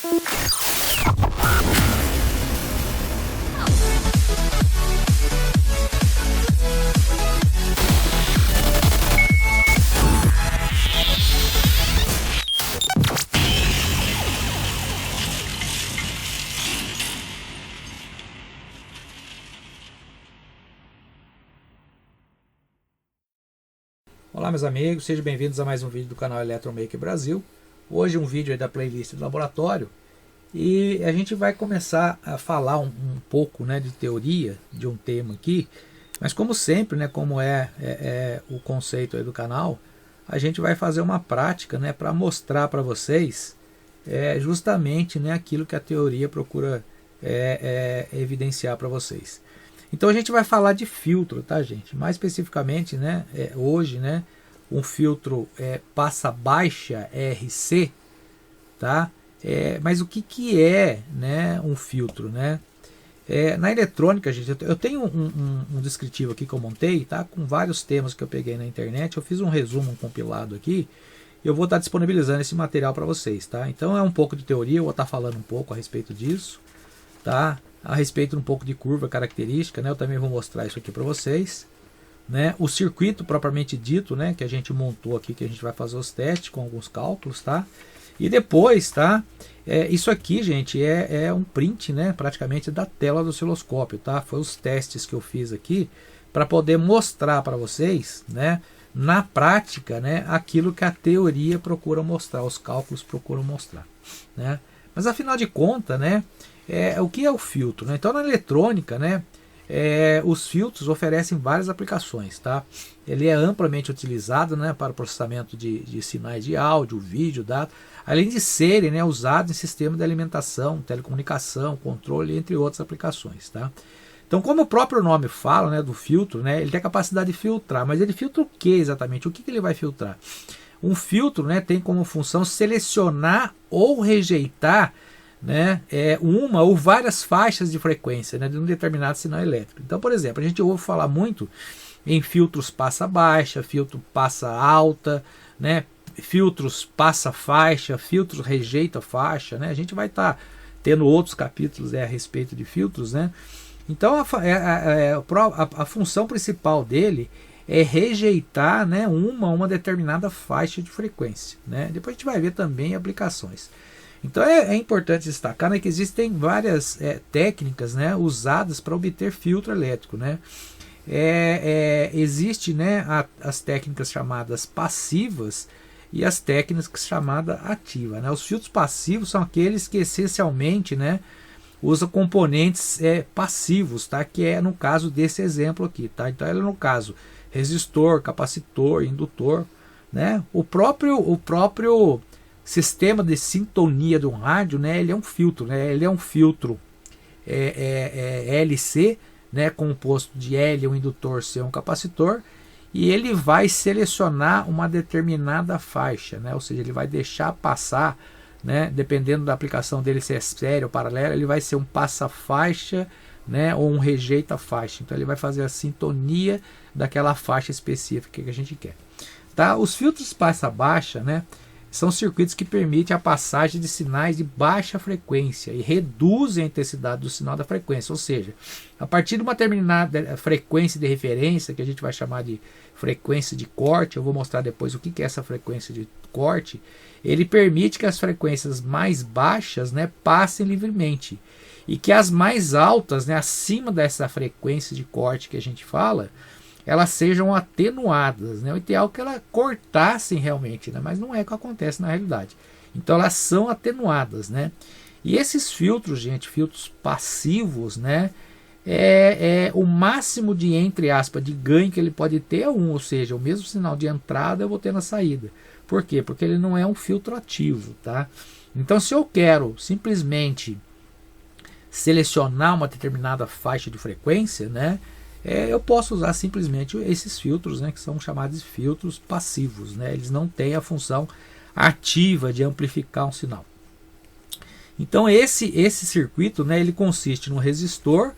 Olá meus amigos, sejam bem-vindos a mais um vídeo do canal Eletromaker Brasil. Hoje um vídeo aí da playlist do laboratório e a gente vai começar a falar um pouco, né, de teoria de um tema aqui, mas como sempre, né, como é o conceito aí do canal, a gente vai fazer uma prática, né, para mostrar para vocês justamente, né, aquilo que a teoria procura evidenciar para vocês. Então a gente vai falar de filtro, tá, gente? Mais especificamente, né, hoje, né, um filtro passa baixa RC, tá? Mas o que é, né, um filtro, né? Na eletrônica, gente, eu tenho um descritivo aqui que eu montei, tá? Com vários temas que eu peguei na internet. Eu fiz um resumo, um compilado aqui. Eu vou estar disponibilizando esse material para vocês, tá? Então é um pouco de teoria, eu vou estar falando um pouco a respeito disso, tá? A respeito um pouco de curva característica, né? Eu também vou mostrar isso aqui para vocês, né? O circuito propriamente dito, né? Que a gente montou aqui, que a gente vai fazer os testes com alguns cálculos, tá? E depois, tá? Isso aqui, gente, é um print, né? Praticamente da tela do osciloscópio, tá? Foi os testes que eu fiz aqui para poder mostrar para vocês, né? Na prática, né? Aquilo que a teoria procura mostrar, os cálculos procuram mostrar, né? Mas afinal de contas, né? O que é o filtro, né? Então na eletrônica, né, os filtros oferecem várias aplicações, tá? Ele é amplamente utilizado, né, para o processamento de sinais de áudio, vídeo, dados, além de serem, né, usados em sistemas de alimentação, telecomunicação, controle, entre outras aplicações, tá? Então, como o próprio nome fala, né, do filtro, né, ele tem a capacidade de filtrar, mas ele filtra o que exatamente? O que ele vai filtrar? Um filtro, né, tem como função selecionar ou rejeitar, né, uma ou várias faixas de frequência, né, de um determinado sinal elétrico. Então, por exemplo, a gente ouve falar muito em filtros passa baixa, filtro passa alta, né, filtros passa faixa, filtros rejeita faixa, né. A gente vai estar tendo outros capítulos a respeito de filtros, né. Então a função principal dele é rejeitar, né, uma determinada faixa de frequência, né. Depois a gente vai ver também aplicações. Então é importante destacar, né, que existem várias técnicas, né, usadas para obter filtro elétrico, né. Existe, né, as técnicas chamadas passivas e as técnicas chamadas ativas, né. Os filtros passivos são aqueles que essencialmente, né, usam componentes passivos, tá, que é no caso desse exemplo aqui, tá. Então no caso resistor, capacitor, indutor, né. O próprio sistema de sintonia do rádio, né, ele é um filtro, né, ele é um filtro LC, né, composto de L, um indutor, C, um capacitor, e ele vai selecionar uma determinada faixa, né, ou seja, ele vai deixar passar, né, dependendo da aplicação dele, se é série ou paralela, ele vai ser um passa-faixa, né, ou um rejeita-faixa. Então ele vai fazer a sintonia daquela faixa específica que a gente quer. Tá? Os filtros passa-baixa, né, são circuitos que permitem a passagem de sinais de baixa frequência e reduzem a intensidade do sinal da frequência, ou seja, a partir de uma determinada frequência de referência, que a gente vai chamar de frequência de corte, eu vou mostrar depois o que é essa frequência de corte, ele permite que as frequências mais baixas, né, passem livremente e que as mais altas, né, acima dessa frequência de corte que a gente fala, elas sejam atenuadas, né? O ideal é que elas cortassem realmente, né? Mas não é o que acontece na realidade. Então elas são atenuadas, né? E esses filtros, gente, filtros passivos, né? O máximo de, entre aspas, de ganho que ele pode ter é 1, ou seja, o mesmo sinal de entrada eu vou ter na saída. Por quê? Porque ele não é um filtro ativo, tá? Então se eu quero simplesmente selecionar uma determinada faixa de frequência, né? Eu posso usar simplesmente esses filtros, né, que são chamados de filtros passivos, né? Eles não têm a função ativa de amplificar um sinal. Então esse circuito, né, ele consiste no resistor,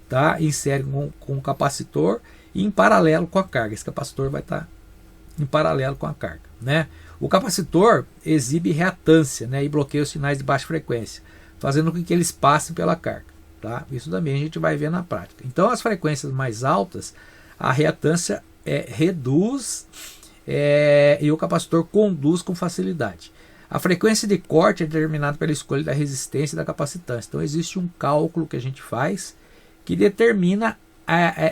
tá, em série com o capacitor e em paralelo com a carga. Esse capacitor vai estar em paralelo com a carga, né? O capacitor exibe reatância, né, e bloqueia os sinais de baixa frequência, fazendo com que eles passem pela carga. Tá? Isso também a gente vai ver na prática. Então, as frequências mais altas, a reatância reduz e o capacitor conduz com facilidade. A frequência de corte é determinada pela escolha da resistência e da capacitância. Então, existe um cálculo que a gente faz que determina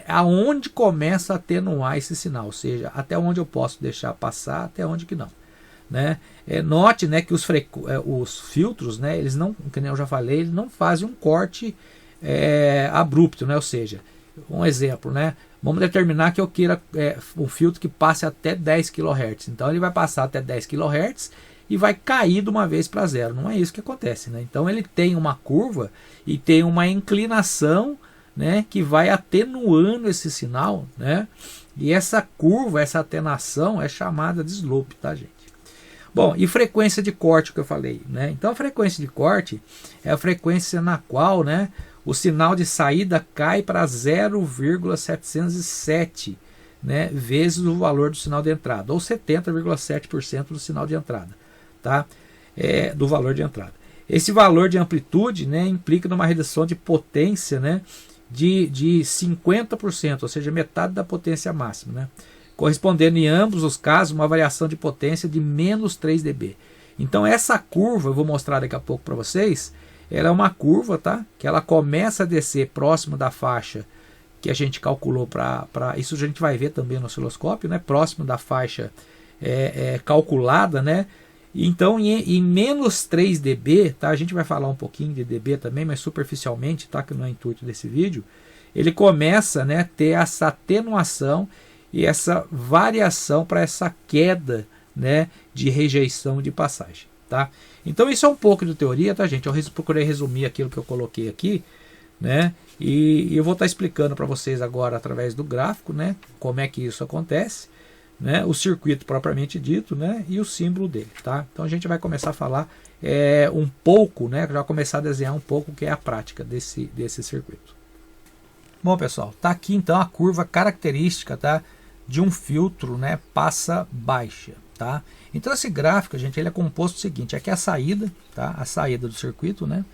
aonde começa a atenuar esse sinal, ou seja, até onde eu posso deixar passar, até onde que não. Né? Note, né, que os filtros, né, eles não, como eu já falei, eles não fazem um corte abrupto, né? Ou seja, um exemplo, né? Vamos determinar que eu queira um filtro que passe até 10 kHz. Então ele vai passar até 10 kHz e vai cair de uma vez para zero. Não é isso que acontece, né? Então ele tem uma curva e tem uma inclinação, né, que vai atenuando esse sinal, né? E essa curva, essa atenuação é chamada de slope, tá, gente? Bom, e frequência de corte que eu falei, né? Então a frequência de corte é a frequência na qual, né, o sinal de saída cai para 0,707, né, vezes o valor do sinal de entrada, ou 70,7% do sinal de entrada, tá? Do valor de entrada. Esse valor de amplitude, né, implica numa redução de potência, né, de 50%, ou seja, metade da potência máxima, né? Correspondendo em ambos os casos uma variação de potência de menos 3 dB. Então essa curva, eu vou mostrar daqui a pouco para vocês, ela é uma curva, tá? Que ela começa a descer próximo da faixa que a gente calculou para isso a gente vai ver também no osciloscópio, né? Próximo da faixa calculada, né? Então em menos 3 dB, tá? A gente vai falar um pouquinho de dB também, mas superficialmente, tá? Que não é o intuito desse vídeo. Ele começa, né, a ter essa atenuação e essa variação para essa queda, né, de rejeição de passagem, tá? Então isso é um pouco de teoria, tá, gente? Eu procurei resumir aquilo que eu coloquei aqui, né? E eu vou estar explicando para vocês agora através do gráfico, né, como é que isso acontece, né? O circuito propriamente dito, né, e o símbolo dele, tá? Então a gente vai começar a falar um pouco, né? Já começar a desenhar um pouco o que é a prática desse circuito. Bom, pessoal, tá aqui então a curva característica, tá, de um filtro, né, passa baixa, tá? Então esse gráfico, gente, ele é composto do seguinte: aqui é a saída, tá? A saída do circuito, né?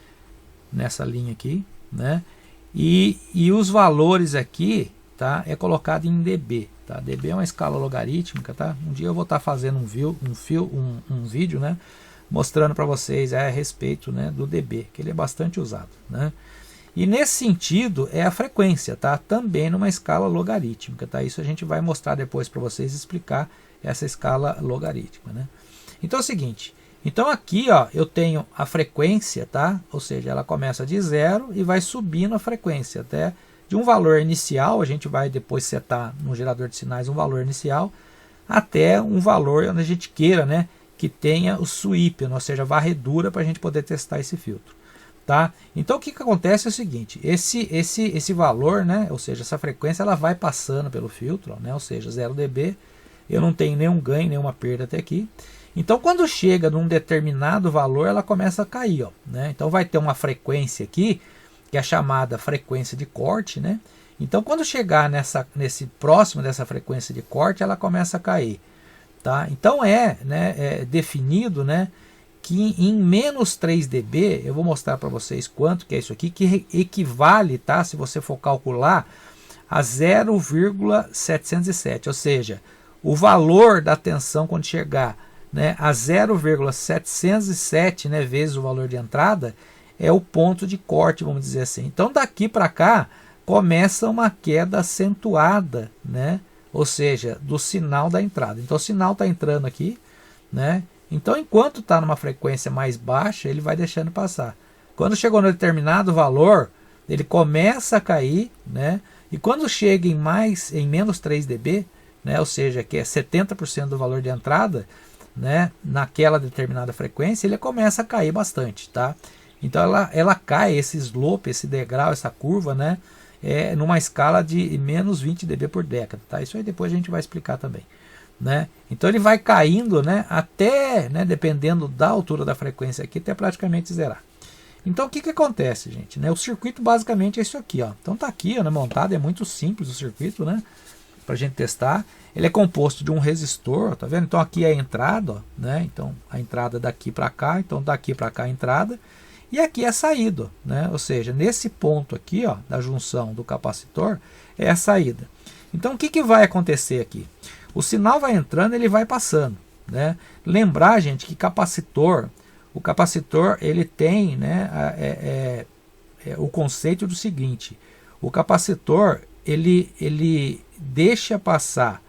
Nessa linha aqui, né? E os valores aqui, tá? É colocado em dB, tá? dB é uma escala logarítmica, tá? Um dia eu vou estar fazendo um vídeo, né, mostrando para vocês a respeito, né, do dB, que ele é bastante usado, né? E nesse sentido é a frequência, tá? Também numa escala logarítmica, tá? Isso a gente vai mostrar depois para vocês, explicar essa escala logarítmica, né? Então é o seguinte, então aqui, ó, eu tenho a frequência, tá? Ou seja, ela começa de 0 e vai subindo a frequência até de um valor inicial, a gente vai depois setar no gerador de sinais um valor inicial, até um valor onde a gente queira, né, que tenha o sweep, ou seja, a varredura para a gente poder testar esse filtro. Tá? Então o que acontece é o seguinte, esse valor, né, ou seja, essa frequência, ela vai passando pelo filtro, né, ou seja, 0 dB, eu não tenho nenhum ganho, nenhuma perda até aqui. Então quando chega num determinado valor, ela começa a cair, ó, né? Então vai ter uma frequência aqui, que é a chamada frequência de corte, né? Então quando chegar nesse próximo dessa frequência de corte, ela começa a cair, tá? Então é definido, né, que em menos 3 dB, eu vou mostrar para vocês quanto que é isso aqui, que equivale, tá, se você for calcular, a 0,707, ou seja, o valor da tensão quando chegar, né, a 0,707, né, vezes o valor de entrada, é o ponto de corte, vamos dizer assim. Então daqui para cá começa uma queda acentuada, né, ou seja, do sinal da entrada. Então o sinal está entrando aqui, né? Então, enquanto está numa frequência mais baixa, ele vai deixando passar. Quando chegou no determinado valor, ele começa a cair, né? E quando chega em menos 3 dB, né? Ou seja, que é 70% do valor de entrada, né? Naquela determinada frequência, ele começa a cair bastante, tá? Então, ela cai, esse slope, esse degrau, essa curva, né, numa escala de menos 20 dB por década, tá? Isso aí depois a gente vai explicar também. Né? Então ele vai caindo, né, até, né, dependendo da altura da frequência aqui, até praticamente zerar. Então o que acontece, gente? Né? O circuito basicamente é isso aqui, ó. Então tá aqui, ó, né, montado, é muito simples o circuito, né? para a gente testar. Ele é composto de um resistor, tá vendo? Então aqui é a entrada, ó, né? Então a entrada daqui para cá, então daqui para cá a entrada. E aqui é a saída, né? Ou seja, nesse ponto aqui, ó, da junção do capacitor, é a saída. Então o que vai acontecer aqui? O sinal vai entrando, ele vai passando, né? Lembrar, gente, que o capacitor ele tem, né, o conceito do seguinte: o capacitor ele deixa passar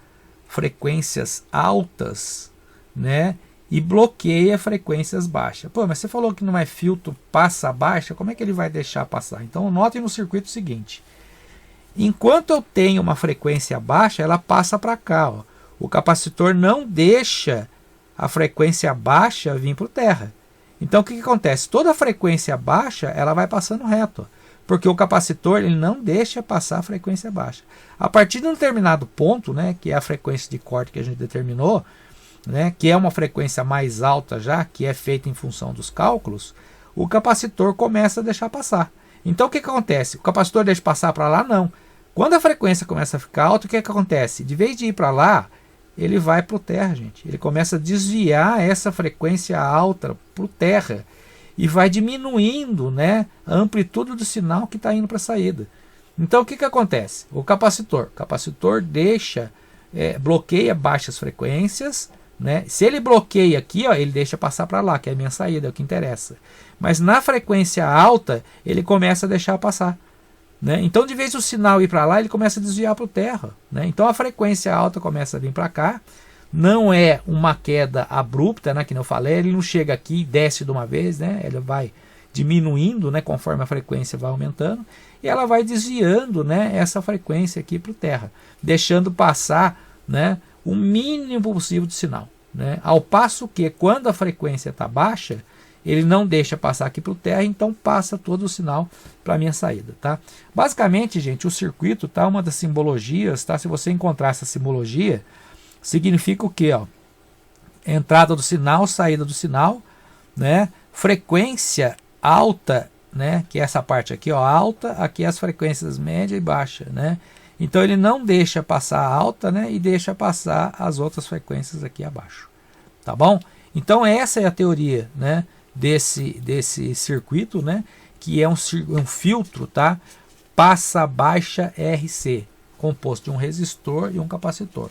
frequências altas, né, e bloqueia frequências baixas. Pô, mas você falou que não é filtro passa baixa, como é que ele vai deixar passar? Então notem no circuito o seguinte: enquanto eu tenho uma frequência baixa, ela passa para cá, ó. O capacitor não deixa a frequência baixa vir para o terra. Então o que acontece? Toda frequência baixa ela vai passando reto, ó, porque o capacitor ele não deixa passar a frequência baixa. A partir de um determinado ponto, né, que é a frequência de corte que a gente determinou, né, que é uma frequência mais alta já, que é feita em função dos cálculos, o capacitor começa a deixar passar. Então o que acontece? O capacitor deixa passar para lá? Não. Quando a frequência começa a ficar alta, o que acontece? De vez de ir para lá, ele vai para o terra, gente. Ele começa a desviar essa frequência alta para o terra e vai diminuindo, né, a amplitude do sinal que está indo para a saída. Então o que acontece? O capacitor bloqueia baixas frequências, né? Se ele bloqueia aqui, ó, ele deixa passar para lá, que é a minha saída, é o que interessa. Mas na frequência alta, ele começa a deixar passar, né? Então, de vez o sinal ir para lá, ele começa a desviar para o terra, né? Então, a frequência alta começa a vir para cá. Não é uma queda abrupta, né, que eu falei, ele não chega aqui e desce de uma vez, né? Ele vai diminuindo, né, conforme a frequência vai aumentando, e ela vai desviando, né, essa frequência aqui para o terra, deixando passar, né, o mínimo possível de sinal, né? Ao passo que quando a frequência está baixa, ele não deixa passar aqui para o terra, então passa todo o sinal para a minha saída, tá? Basicamente, gente, o circuito, tá, uma das simbologias, tá? Se você encontrar essa simbologia, significa o que, ó? Entrada do sinal, saída do sinal, né? Frequência alta, né? Que é essa parte aqui, ó, alta, aqui as frequências média e baixa, né? Então ele não deixa passar a alta, né, e deixa passar as outras frequências aqui abaixo, tá bom? Então essa é a teoria, né, desse circuito, né, que é um filtro, tá? Passa baixa RC, composto de um resistor e um capacitor,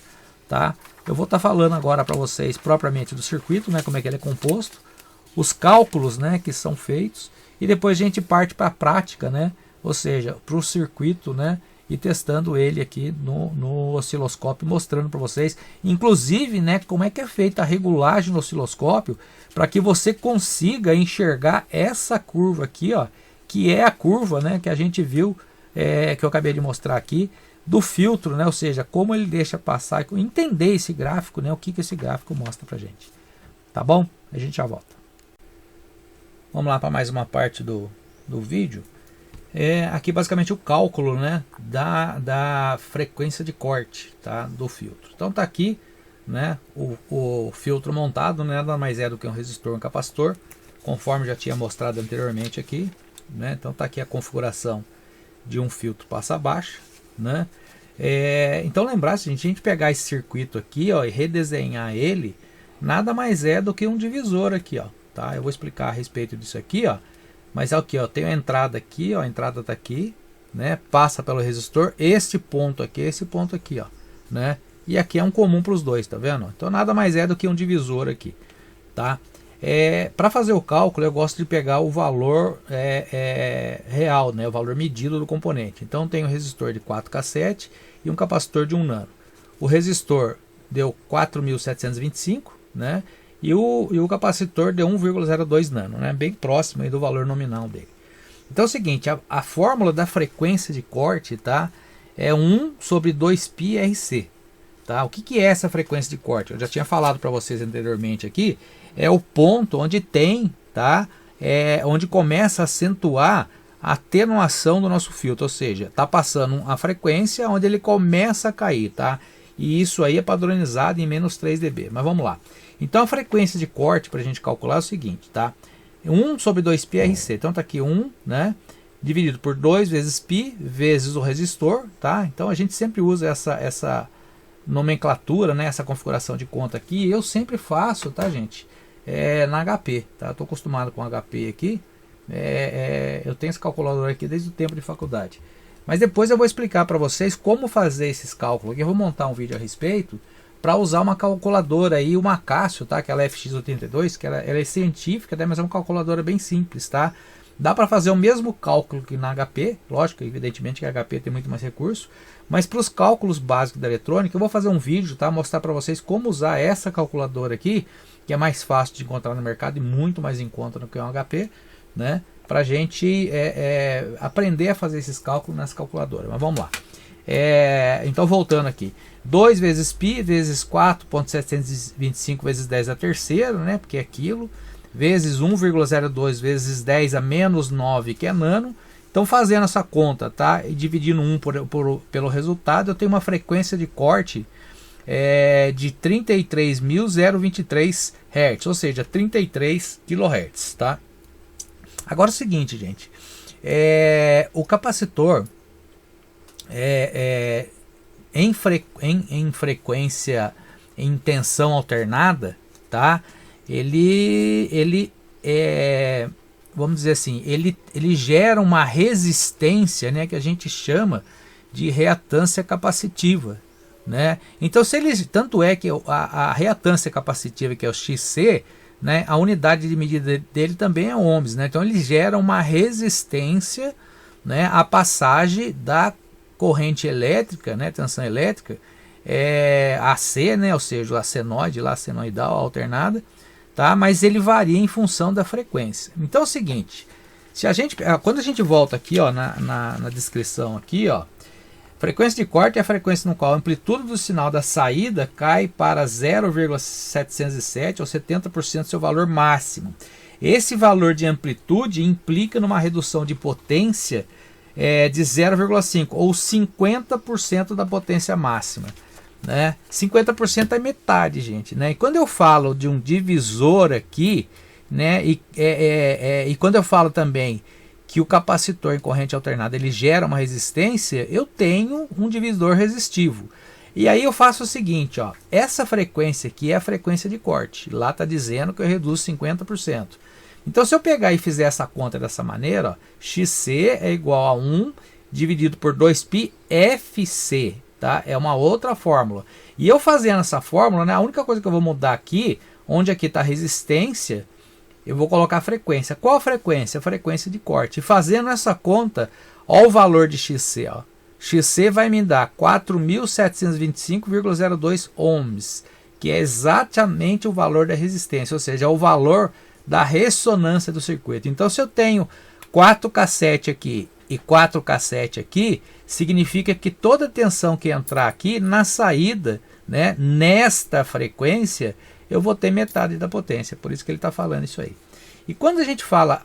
tá? Eu vou estar falando agora para vocês propriamente do circuito, né, como é que ele é composto, os cálculos, né, que são feitos, e depois a gente parte para a prática, né, ou seja, para o circuito, né, e testando ele aqui no osciloscópio, mostrando para vocês, inclusive, né, como é que é feita a regulagem no osciloscópio, para que você consiga enxergar essa curva aqui, ó, que é a curva, né, que a gente viu, que eu acabei de mostrar aqui, do filtro, né, ou seja, como ele deixa passar, entender esse gráfico, né, o que esse gráfico mostra para gente. Tá bom? A gente já volta. Vamos lá para mais uma parte do vídeo. Aqui basicamente o cálculo, né, da frequência de corte, tá, do filtro. Então tá aqui, né, o filtro montado, né, nada mais é do que um resistor e um capacitor, conforme já tinha mostrado anteriormente aqui, né. Então tá aqui a configuração de um filtro passa baixa, né. Então lembrar, se a gente pegar esse circuito aqui, ó, e redesenhar ele, nada mais é do que um divisor aqui, ó, tá. Eu vou explicar a respeito disso aqui, ó. Mas aqui, ó, tem a entrada aqui, ó, a entrada tá aqui, né? Passa pelo resistor, esse ponto aqui, ó, né? E aqui é um comum para os dois, tá vendo? Então nada mais é do que um divisor aqui, tá? Para fazer o cálculo, eu gosto de pegar o valor real, né? O valor medido do componente. Então tem um resistor de 4K7 e um capacitor de 1 nano. O resistor deu 4.725, né? E o capacitor deu 1,02 nano, né? Bem próximo aí do valor nominal dele. Então é o seguinte, a fórmula da frequência de corte, tá, é 1 sobre 2π RC. Tá? O que é essa frequência de corte? Eu já tinha falado para vocês anteriormente aqui, é o ponto onde tem, tá, onde começa a acentuar a atenuação do nosso filtro, ou seja, está passando a frequência onde ele começa a cair, tá? E isso aí é padronizado em menos 3 dB, mas vamos lá. Então a frequência de corte para a gente calcular é o seguinte, tá? 1 sobre 2π RC, então tá aqui 1, né? Dividido por 2 vezes π vezes o resistor, tá? Então a gente sempre usa essa nomenclatura, né, essa configuração de conta aqui, eu sempre faço, tá, gente? Na HP, tá? Estou acostumado com HP aqui. Eu tenho esse calculador aqui desde o tempo de faculdade. Mas depois eu vou explicar para vocês como fazer esses cálculos aqui. Eu vou montar um vídeo a respeito para usar uma calculadora aí, uma Casio, tá? Que ela é FX82, que ela é científica, né? Mas é uma calculadora bem simples, tá? Dá para fazer o mesmo cálculo que na HP, lógico, evidentemente que a HP tem muito mais recurso, mas para os cálculos básicos da eletrônica eu vou fazer um vídeo, tá? Mostrar para vocês como usar essa calculadora aqui, que é mais fácil de encontrar no mercado e muito mais em conta do que um HP, né? Para a gente aprender a fazer esses cálculos nessa calculadora. Mas vamos lá. Então voltando aqui, 2 vezes π vezes 4.725 vezes 10 a terceira, né? Porque é quilo, vezes 1,02 vezes 10 a menos 9, que é nano. Então fazendo essa conta, tá? E dividindo 1 pelo resultado, eu tenho uma frequência de corte de 33.023 Hz, ou seja, 33 kHz, tá? Agora é o seguinte, gente, o capacitor em frequência, em tensão alternada, tá? Ele vamos dizer assim, ele gera uma resistência, né, que a gente chama de reatância capacitiva, né? Então, tanto é que a reatância capacitiva, que é o XC, né, a unidade de medida dele também é ohms, né? Então ele gera uma resistência, né, à passagem da corrente elétrica, né, tensão elétrica, AC, né, ou seja, a senoide, lá, senoidal alternada, tá? Mas ele varia em função da frequência. Então é o seguinte, quando a gente volta aqui, ó, na descrição aqui, ó, frequência de corte é a frequência no qual a amplitude do sinal da saída cai para 0,707 ou 70% do seu valor máximo. Esse valor de amplitude implica numa redução de potência de 0,5 ou 50% da potência máxima, né? 50% é metade, gente, né? E quando eu falo de um divisor aqui, né, e quando eu falo também que o capacitor em corrente alternada ele gera uma resistência, eu tenho um divisor resistivo. E aí eu faço o seguinte, ó, essa frequência aqui é a frequência de corte. Lá está dizendo que eu reduzo 50%. Então se eu pegar e fizer essa conta dessa maneira, ó, XC é igual a 1 dividido por 2π FC, tá? É uma outra fórmula. E eu fazendo essa fórmula, né, a única coisa que eu vou mudar aqui, onde aqui está a resistência, eu vou colocar a frequência. Qual a frequência? A frequência de corte. E fazendo essa conta, ó, o valor de XC. Ó. XC vai me dar 4.725,02 ohms, que é exatamente o valor da resistência, ou seja, é o valor da ressonância do circuito. Então, se eu tenho 4K7 aqui e 4K7 aqui, significa que toda tensão que entrar aqui na saída, né, nesta frequência, eu vou ter metade da potência, por isso que ele está falando isso aí. E quando a gente fala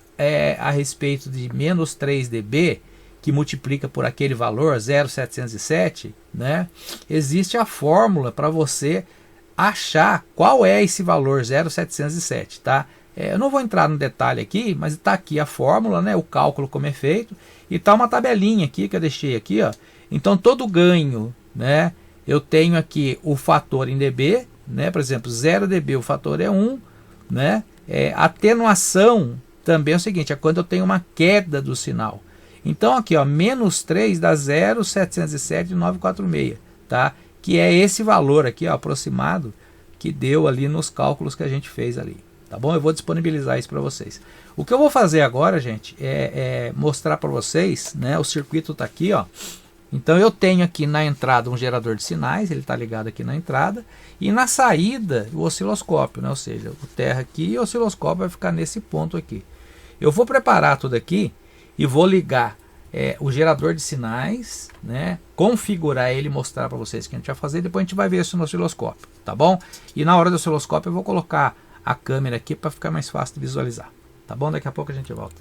a respeito de menos 3 dB, que multiplica por aquele valor, 0,707, né, existe a fórmula para você achar qual é esse valor 0,707, tá? Eu não vou entrar no detalhe aqui, mas está aqui a fórmula, né, o cálculo como é feito, e está uma tabelinha aqui que eu deixei aqui, ó. Então todo ganho, né, eu tenho aqui o fator em dB, né, por exemplo, 0 dB o fator é 1, né? Atenuação também é o seguinte, é quando eu tenho uma queda do sinal. Então aqui, ó, menos 3 dá 0,707,946, tá? Que é esse valor aqui, ó, aproximado, que deu ali nos cálculos que a gente fez ali, tá bom? Eu vou disponibilizar isso para vocês. O que eu vou fazer agora, gente, é mostrar para vocês, né? O circuito está aqui, ó. Então eu tenho aqui na entrada um gerador de sinais, ele está ligado aqui na entrada, e na saída o osciloscópio, né? Ou seja, o terra aqui e o osciloscópio vai ficar nesse ponto aqui. Eu vou preparar tudo aqui e vou ligar o gerador de sinais, né? Configurar ele e mostrar para vocês o que a gente vai fazer, depois a gente vai ver isso no osciloscópio, tá bom? E na hora do osciloscópio eu vou colocar a câmera aqui para ficar mais fácil de visualizar, tá bom? Daqui a pouco a gente volta.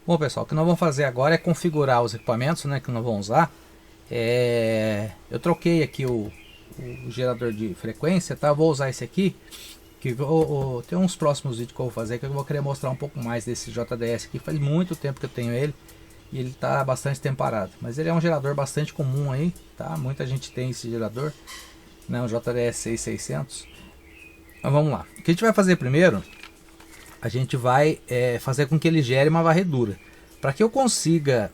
Bom, pessoal, o que nós vamos fazer agora é configurar os equipamentos, né, que nós vamos usar. Eu troquei aqui o gerador de frequência, tá? Vou usar esse aqui, que tem uns próximos vídeos que eu vou fazer que eu vou querer mostrar um pouco mais desse JDS aqui. Faz muito tempo que eu tenho ele e ele está bastante tempo parado. Mas ele é um gerador bastante comum aí, tá? Muita gente tem esse gerador, né? Um JDS 6600. Então vamos lá. O que a gente vai fazer primeiro? A gente vai fazer com que ele gere uma varredura. Para que eu consiga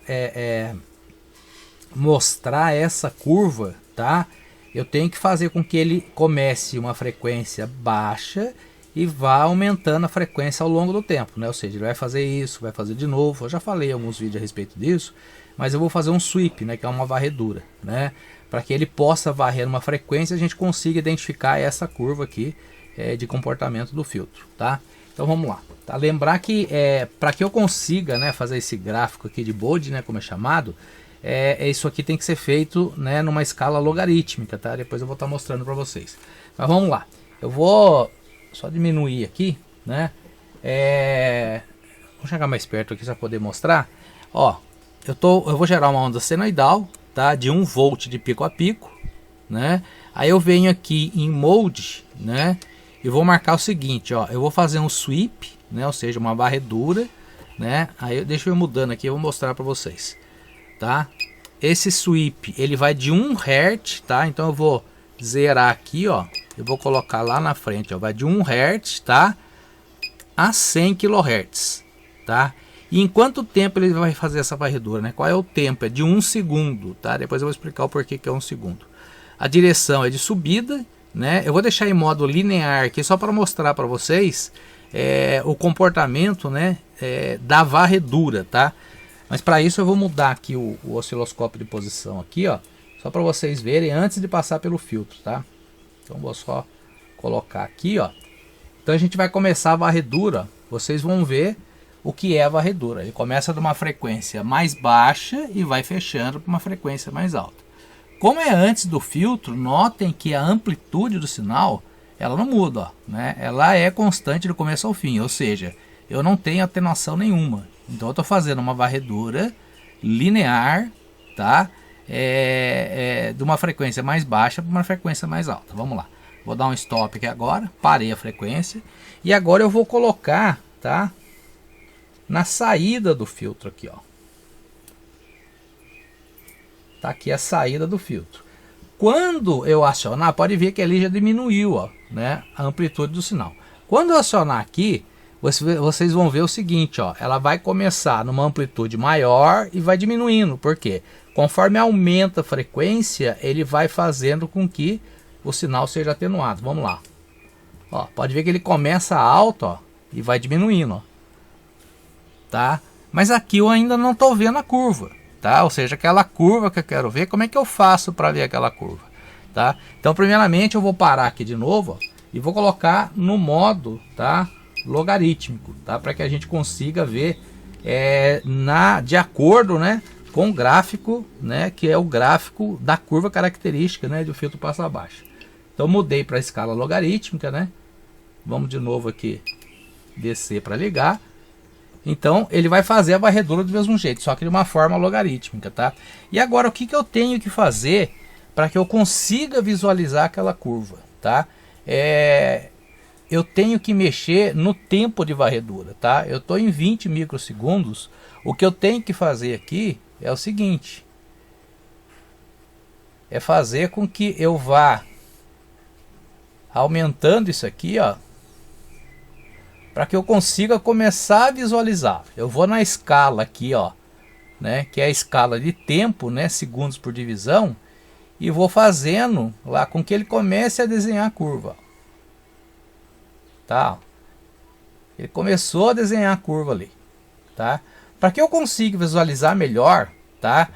mostrar essa curva, tá? Eu tenho que fazer com que ele comece uma frequência baixa e vá aumentando a frequência ao longo do tempo, né? Ou seja, ele vai fazer isso, vai fazer de novo. Eu já falei em alguns vídeos a respeito disso, mas eu vou fazer um sweep, né? Que é uma varredura, né? Para que ele possa varrer numa frequência, a gente consiga identificar essa curva aqui de comportamento do filtro, tá? Então vamos lá. Tá? Lembrar que para que eu consiga, né, fazer esse gráfico aqui de Bode, né, como é chamado, isso aqui tem que ser feito, né, numa escala logarítmica, tá? Depois eu vou estar mostrando para vocês. Mas vamos lá. Eu vou só diminuir aqui, né? Vou chegar mais perto aqui para poder mostrar. Ó, eu vou gerar uma onda senoidal, tá? De 1 volt de pico a pico, né? Aí eu venho aqui em Mode, né? E vou marcar o seguinte, ó, eu vou fazer um sweep, né? Ou seja, uma varredura, né? Aí deixa eu ir mudando aqui, eu vou mostrar para vocês, tá? Esse sweep, ele vai de 1 Hz, tá? Então eu vou zerar aqui, ó. Eu vou colocar lá na frente, ó, vai de 1 Hz, tá? A 100 kHz, tá? E em quanto tempo ele vai fazer essa varredura, né? Qual é o tempo? É de 1 segundo, tá? Depois eu vou explicar o porquê que é 1 segundo. A direção é de subida, né? Eu vou deixar em modo linear aqui só para mostrar para vocês o comportamento, né, da varredura, tá? Mas para isso eu vou mudar aqui o osciloscópio de posição aqui, ó, só para vocês verem antes de passar pelo filtro, tá? Então vou só colocar aqui, ó. Então a gente vai começar a varredura. Vocês vão ver o que é a varredura. Ele começa de uma frequência mais baixa e vai fechando para uma frequência mais alta. Como é antes do filtro, notem que a amplitude do sinal ela não muda, ó, né? Ela é constante do começo ao fim, ou seja, eu não tenho atenuação nenhuma. Então eu estou fazendo uma varredura linear, tá? De uma frequência mais baixa para uma frequência mais alta. Vamos lá. Vou dar um stop aqui agora, parei a frequência e agora eu vou colocar, tá? Na saída do filtro aqui, ó. Tá aqui a saída do filtro. Quando eu acionar, pode ver que ali já diminuiu, ó, né, a amplitude do sinal. Quando eu acionar aqui, vocês vão ver o seguinte, ó, ela vai começar numa amplitude maior e vai diminuindo. Por quê? Conforme aumenta a frequência, ele vai fazendo com que o sinal seja atenuado. Vamos lá. Ó, pode ver que ele começa alto, ó, e vai diminuindo, ó. Tá? Mas aqui eu ainda não estou vendo a curva. Tá? Ou seja, aquela curva que eu quero ver, como é que eu faço para ver aquela curva, tá? Então, primeiramente, eu vou parar aqui de novo, ó, e vou colocar no modo, tá, logarítmico, tá? Para que a gente consiga ver de acordo, né, com o gráfico, né, que é o gráfico da curva característica, né, do filtro passa abaixo. Então, mudei para a escala logarítmica, né? Vamos de novo aqui descer para ligar. Então ele vai fazer a varredura do mesmo jeito, só que de uma forma logarítmica, tá? E agora o que eu tenho que fazer para que eu consiga visualizar aquela curva, tá? Eu tenho que mexer no tempo de varredura, tá? Eu estou em 20 microsegundos. O que eu tenho que fazer aqui é o seguinte: é fazer com que eu vá aumentando isso aqui, ó, para que eu consiga começar a visualizar. Eu vou na escala aqui, ó, né, que é a escala de tempo, né, segundos por divisão, e vou fazendo lá com que ele comece a desenhar a curva. Tá? Ele começou a desenhar a curva ali, tá? Para que eu consiga visualizar melhor, tá?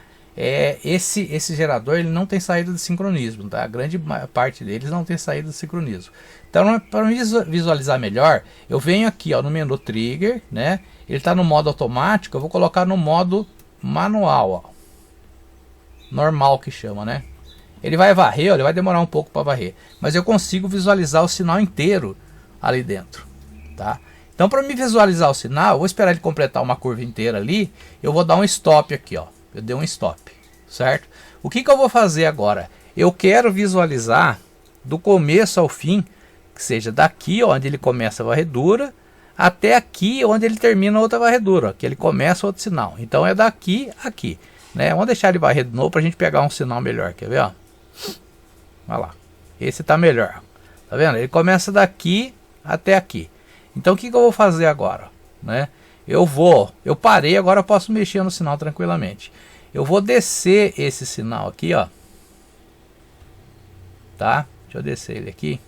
Esse gerador ele não tem saída de sincronismo, tá? A grande parte deles não tem saída de sincronismo. Então, para visualizar melhor, eu venho aqui, ó, no menu Trigger, né? Ele está no modo automático, eu vou colocar no modo manual, ó. Normal que chama, né? Ele vai varrer, ó, ele vai demorar um pouco para varrer, mas eu consigo visualizar o sinal inteiro ali dentro, tá? Então, para me visualizar o sinal, eu vou esperar ele completar uma curva inteira ali, eu vou dar um stop aqui, ó. Eu dei um stop, certo? O que eu vou fazer agora? Eu quero visualizar do começo ao fim, que seja daqui, ó, onde ele começa a varredura, até aqui onde ele termina outra varredura, ó, que ele começa outro sinal. Então é daqui a aqui, né? Vamos deixar ele varrer de novo para a gente pegar um sinal melhor, quer ver? Ó? Olha lá, esse tá melhor, tá vendo? Ele começa daqui até aqui. Então o que eu vou fazer agora, né? Eu parei, agora eu posso mexer no sinal tranquilamente. Eu vou descer esse sinal aqui, ó. Tá? Deixa eu descer ele aqui.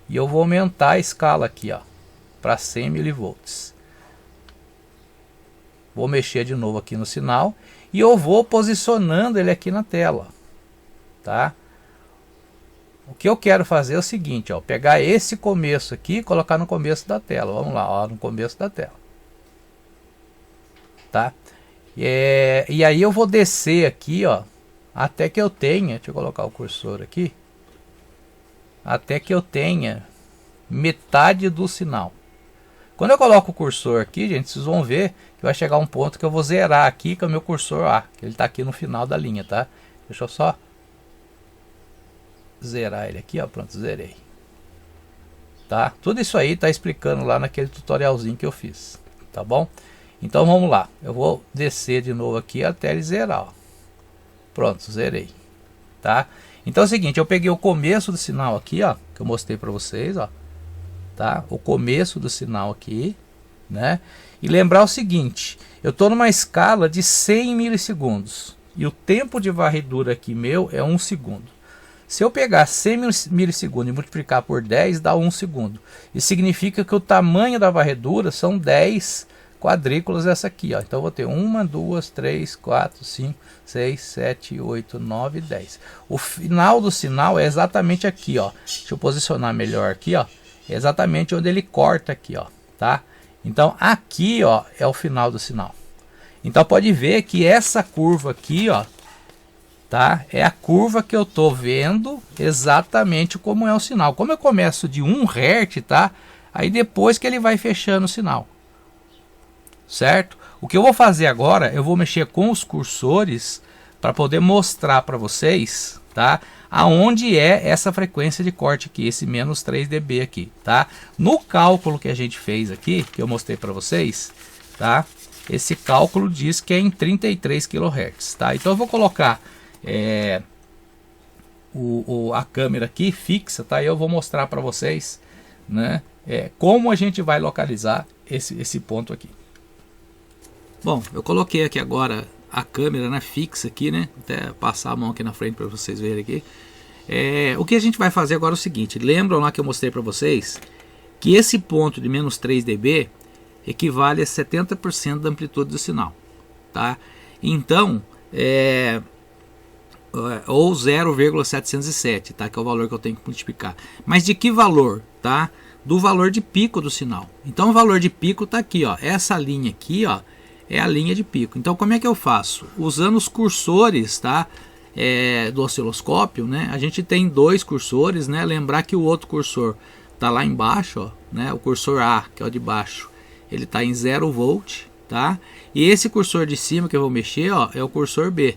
E eu vou aumentar a escala aqui, ó, para 100 mV. Vou mexer de novo aqui no sinal e eu vou posicionando ele aqui na tela, tá? O que eu quero fazer é o seguinte, ó, pegar esse começo aqui e colocar no começo da tela. Vamos lá, ó, no começo da tela, tá? E aí eu vou descer aqui, ó, até que eu tenha, deixa eu colocar o cursor aqui, até que eu tenha metade do sinal. Quando eu coloco o cursor aqui, gente, vocês vão ver que vai chegar um ponto que eu vou zerar aqui com o meu cursor A, que ele está aqui no final da linha, tá? Deixa eu só zerar ele aqui, ó, pronto, zerei. Tá? Tudo isso aí tá explicando lá naquele tutorialzinho que eu fiz, tá bom? Então vamos lá, eu vou descer de novo aqui até ele zerar, ó. Pronto, zerei, tá? Então é o seguinte, eu peguei o começo do sinal aqui, ó, que eu mostrei para vocês, ó, tá? O começo do sinal aqui, né? E lembrar o seguinte, eu tô numa escala de 100 milissegundos e o tempo de varredura aqui meu é 1 segundo. Se eu pegar 100 milissegundos e multiplicar por 10, dá 1 segundo. Isso significa que o tamanho da varredura são 10 quadrículas essa aqui, ó. Então eu vou ter 1, 2, 3, 4, 5, 6, 7, 8, 9, 10. O final do sinal é exatamente aqui, ó. Deixa eu posicionar melhor aqui, ó. É exatamente onde ele corta aqui, ó, tá? Então aqui, ó, é o final do sinal. Então pode ver que essa curva aqui, ó, tá? É a curva que eu tô vendo exatamente como é o sinal. Como eu começo de 1 Hz, tá? Aí depois que ele vai fechando o sinal. Certo? O que eu vou fazer agora, eu vou mexer com os cursores para poder mostrar para vocês, tá? Aonde é essa frequência de corte aqui, esse menos 3 dB aqui, tá? No cálculo que a gente fez aqui, que eu mostrei para vocês, tá? Esse cálculo diz que é em 33 kHz, tá? Então eu vou colocar a câmera aqui fixa, tá? E eu vou mostrar para vocês, né? Como a gente vai localizar esse ponto aqui. Bom, eu coloquei aqui agora a câmera, né, fixa aqui, né? Até passar a mão aqui na frente para vocês verem aqui. O que a gente vai fazer agora é o seguinte. Lembram lá que eu mostrei para vocês que esse ponto de menos 3 dB equivale a 70% da amplitude do sinal, tá? Então, ou 0,707, tá? Que é o valor que eu tenho que multiplicar. Mas de que valor, tá? Do valor de pico do sinal. Então o valor de pico tá aqui, ó. Essa linha aqui, ó, é a linha de pico. Então como é que eu faço? Usando os cursores, tá? Do osciloscópio, né? A gente tem 2 cursores, né? Lembrar que o outro cursor tá lá embaixo, ó, né? O cursor A, que é o de baixo, ele tá em 0 volt, tá? E esse cursor de cima que eu vou mexer, ó, é o cursor B,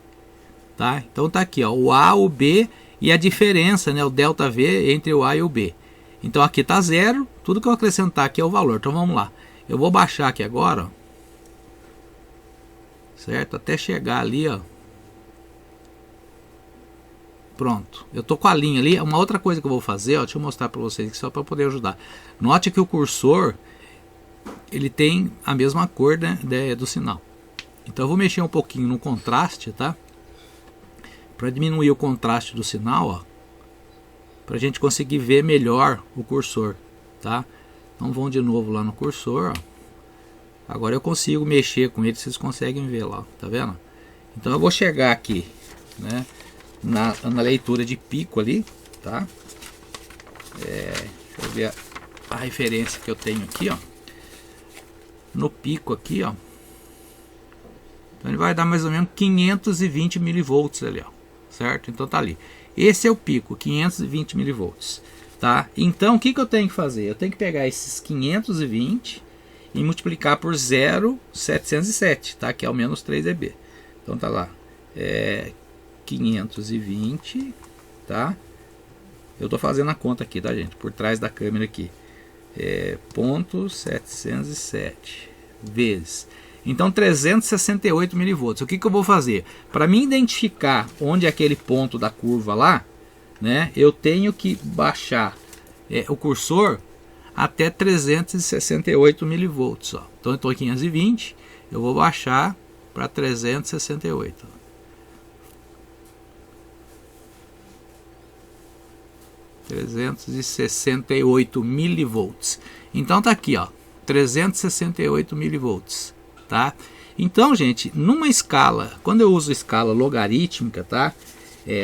tá? Então tá aqui, ó, o A, o B e a diferença, né? O delta V entre o A e o B. Então aqui tá 0, tudo que eu acrescentar aqui é o valor. Então vamos lá. Eu vou baixar aqui agora, ó, certo? Até chegar ali, ó. Pronto. Eu tô com a linha ali. Uma outra coisa que eu vou fazer, ó, deixa eu mostrar para vocês aqui só para poder ajudar. Note que o cursor, ele tem a mesma cor, né, do sinal. Então eu vou mexer um pouquinho no contraste, tá? Para diminuir o contraste do sinal, ó, para a gente conseguir ver melhor o cursor, tá? Então vamos de novo lá no cursor, ó. Agora eu consigo mexer com ele, vocês conseguem ver lá, tá vendo? Então eu vou chegar aqui, né, na leitura de pico ali, tá? Deixa eu ver a referência que eu tenho aqui, ó. No pico aqui, ó. Então ele vai dar mais ou menos 520 milivolts ali, ó. Certo? Então tá ali. Esse é o pico, 520 milivolts, tá? Então o que eu tenho que fazer? Eu tenho que pegar esses 520 e multiplicar por 0,707, tá? Que é o menos 3 dB. Então tá lá. 520, tá? Eu tô fazendo a conta aqui, tá, gente? Por trás da câmera aqui. ponto 707 vezes. Então 368 milivolts. O que eu vou fazer? Para mim identificar onde é aquele ponto da curva lá, né, eu tenho que baixar o cursor até 368 milivolts. Ó. Então eu estou em 520, eu vou baixar para 368. 368 milivolts. Então tá aqui, ó, 368 milivolts, tá? Então, gente, numa escala, quando eu uso escala logarítmica, tá?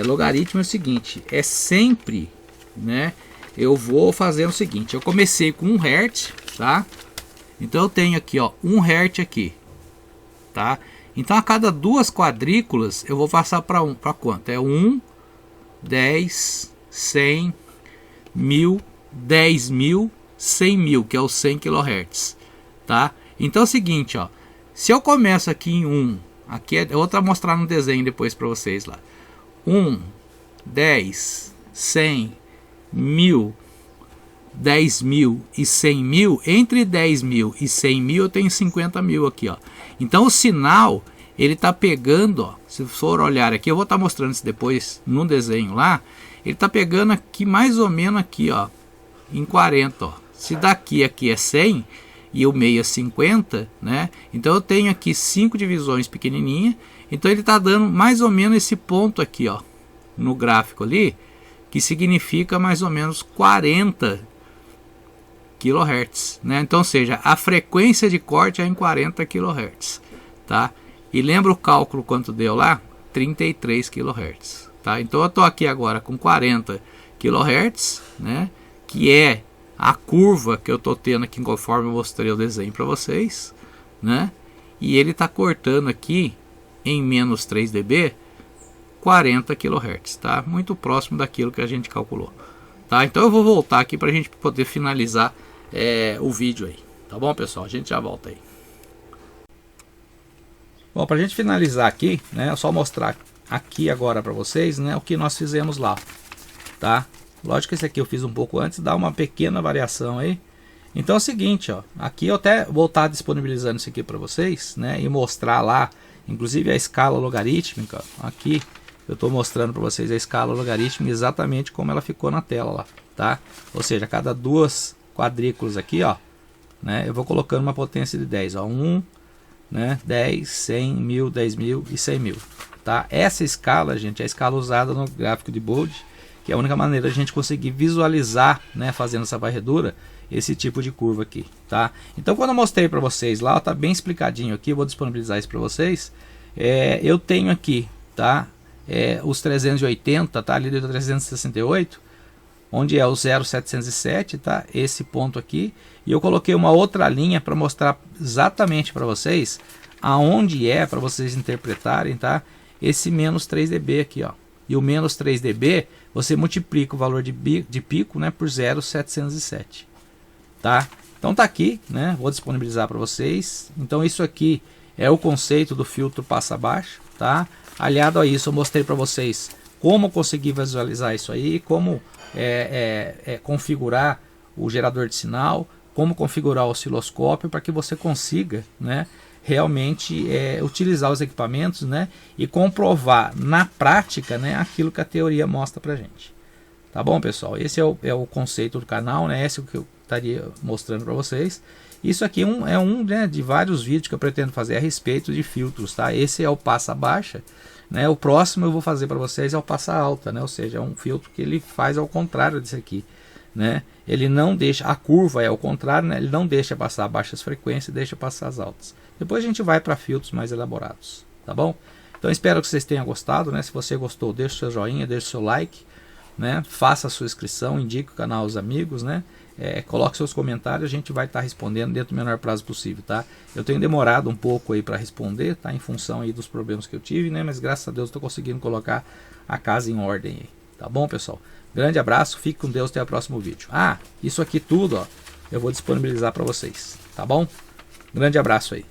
Logaritmo é o seguinte, é sempre, né? Eu vou fazer o seguinte, eu comecei com 1 Hz, tá? Então eu tenho aqui, ó, 1 Hz aqui, tá? Então a cada 2 quadrículas eu vou passar para quanto? É 1, 10, 100, 1000, 10.000, 100.000, que é o 100 kHz, tá? Então é o seguinte, ó, se eu começo aqui em 1, aqui eu vou mostrar no desenho depois para vocês lá, 1, 10, 100, 1000, 10.000 e 100.000, entre 10.000 e 100.000 eu tenho 50.000 aqui, ó. Então o sinal, ele tá pegando, ó, se for olhar aqui, eu vou estar mostrando isso depois no desenho lá, ele tá pegando aqui mais ou menos aqui, ó, em 40, ó. Se daqui aqui é 100 e o meio é 50, né? Então eu tenho aqui 5 divisões pequenininha, então ele tá dando mais ou menos esse ponto aqui, ó, no gráfico ali, que significa mais ou menos 40 kHz, né? Então, ou seja, a frequência de corte é em 40 kHz, tá? E lembra o cálculo quanto deu lá? 33 kHz, tá? Então eu estou aqui agora com 40 kHz, né? Que é a curva que eu estou tendo aqui conforme eu mostrei o desenho para vocês, né? E ele está cortando aqui em menos 3 dB 40 kHz, tá? Muito próximo daquilo que a gente calculou, tá? Então eu vou voltar aqui para a gente poder finalizar o vídeo aí, tá bom, pessoal? A gente já volta aí. Bom, para a gente finalizar aqui, né? É só mostrar aqui agora para vocês, né? O que nós fizemos lá, tá? Lógico que esse aqui eu fiz um pouco antes, dá uma pequena variação aí. Então é o seguinte, ó, aqui eu até vou estar disponibilizando isso aqui para vocês, né? E mostrar lá, inclusive a escala logarítmica. Aqui eu estou mostrando para vocês a escala logarítmica exatamente como ela ficou na tela lá, tá? Ou seja, a cada 2 quadrículas aqui, ó, né? Eu vou colocando uma potência de 10, ó, 1, né? 10, 100, 1000, 10.000 e 100.000, tá? Essa escala, gente, é a escala usada no gráfico de Bode, que é a única maneira de a gente conseguir visualizar, né, fazendo essa varredura, esse tipo de curva aqui, tá? Então quando eu mostrei para vocês lá, ó, tá bem explicadinho aqui, eu vou disponibilizar isso para vocês. Eu tenho aqui, tá? Os 380, tá? Ali do 368, onde é o 0,707, tá? Esse ponto aqui. E eu coloquei uma outra linha para mostrar exatamente para vocês aonde para vocês interpretarem, tá? Esse menos 3 dB aqui, ó. E o menos 3 dB, você multiplica o valor de pico, né, por 0,707, tá? Então tá aqui, né? Vou disponibilizar para vocês. Então isso aqui é o conceito do filtro passa baixo, tá? Aliado a isso, eu mostrei para vocês como conseguir visualizar isso aí, como configurar o gerador de sinal, como configurar o osciloscópio para que você consiga, né, realmente utilizar os equipamentos, né, e comprovar na prática, né, aquilo que a teoria mostra para gente. Tá bom, pessoal? Esse é o conceito do canal, né? Esse é o que eu estaria mostrando para vocês. Isso aqui é um né, de vários vídeos que eu pretendo fazer a respeito de filtros, tá? Esse é o passa baixa, né? O próximo eu vou fazer para vocês é o passa alta, né? Ou seja, é um filtro que ele faz ao contrário disso aqui, né? Ele não deixa, a curva é ao contrário, né? Ele não deixa passar baixas frequências, deixa passar as altas. Depois a gente vai para filtros mais elaborados, tá bom? Então espero que vocês tenham gostado, né? Se você gostou, deixe o seu joinha, deixe o seu like, né? Faça a sua inscrição, indique o canal aos amigos, né? Coloque seus comentários, a gente vai estar respondendo dentro do menor prazo possível, tá? Eu tenho demorado um pouco aí para responder, tá? Em função aí dos problemas que eu tive, né? Mas graças a Deus estou conseguindo colocar a casa em ordem aí, tá bom, pessoal? Grande abraço, fique com Deus, até o próximo vídeo. Isso aqui tudo, ó, eu vou disponibilizar para vocês, tá bom? Grande abraço aí.